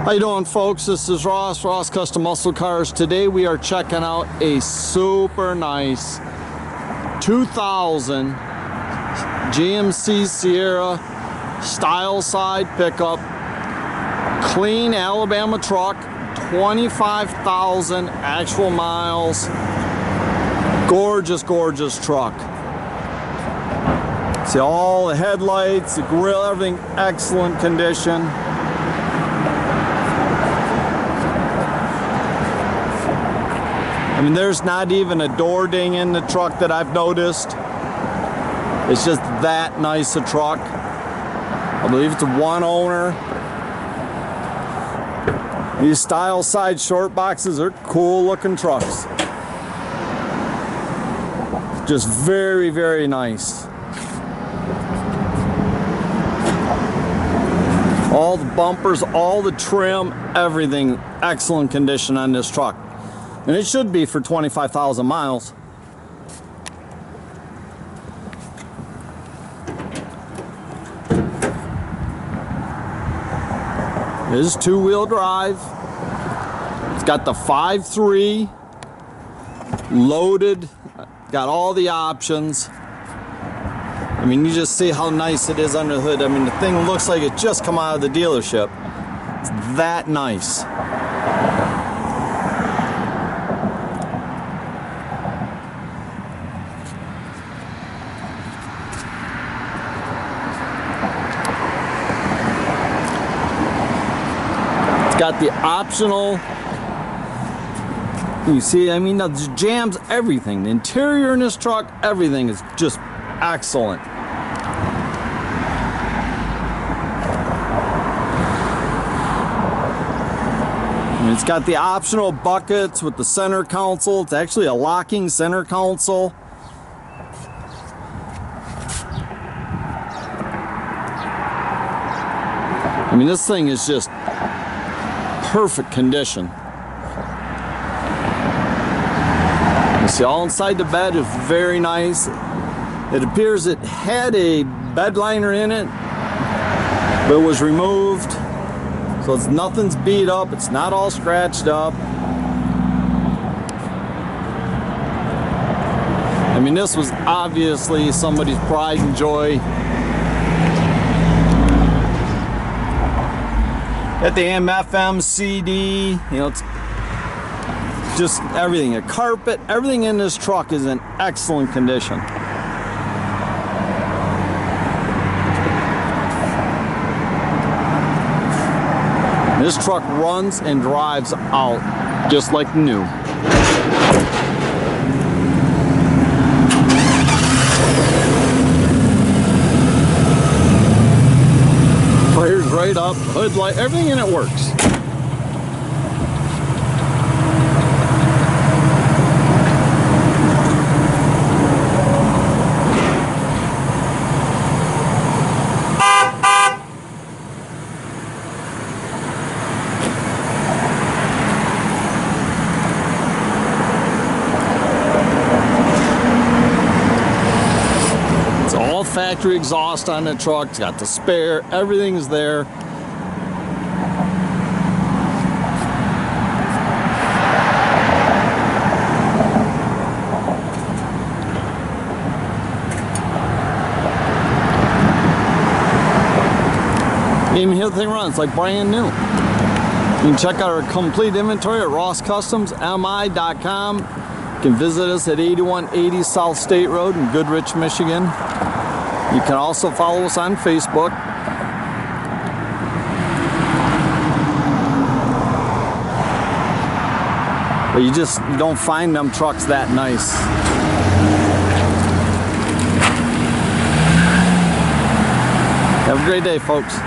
How you doing, folks? This is Ross Custom Muscle Cars. Today we are checking out a super nice 2000 GMC Sierra style side pickup, clean Alabama truck, 25,000 actual miles. Gorgeous truck. See all the headlights, the grill, everything excellent condition. I mean, there's not even a door ding in the truck that I've noticed. It's just that nice a truck. I believe it's one owner. These style side short boxes are cool looking trucks. Just very nice. All the bumpers, all the trim, everything excellent condition on this truck. And it should be for 25,000 miles. It is two-wheel drive. It's got the 5.3 loaded, got all the options. I mean, you just see how nice it is under the hood. I mean, the thing looks like it just come out of the dealership. It's that nice. Got the optional, you see, I mean, the jams, everything. The interior in this truck, everything is just excellent. And it's got the optional buckets with the center console. It's actually a locking center console. I mean, this thing is just perfect condition. You see, all inside the bed is very nice. It appears it had a bed liner in it, but it was removed, so it's nothing's beat up. It's not all scratched up. I mean, this was obviously somebody's pride and joy. At the AM, FM, CD, you know, it's just everything. A carpet, everything in this truck is in excellent condition. This truck runs and drives out just like new. Fires right up, hood light, everything in it works. It's all factory exhaust on the truck. It's got the spare, everything is there. Even here the thing runs like brand new. You can check out our complete inventory at rosscustomsmi.com. You can visit us at 8180 South State Road in Goodrich, Michigan. You can also follow us on Facebook. But you don't find them trucks that nice. Have a great day, folks.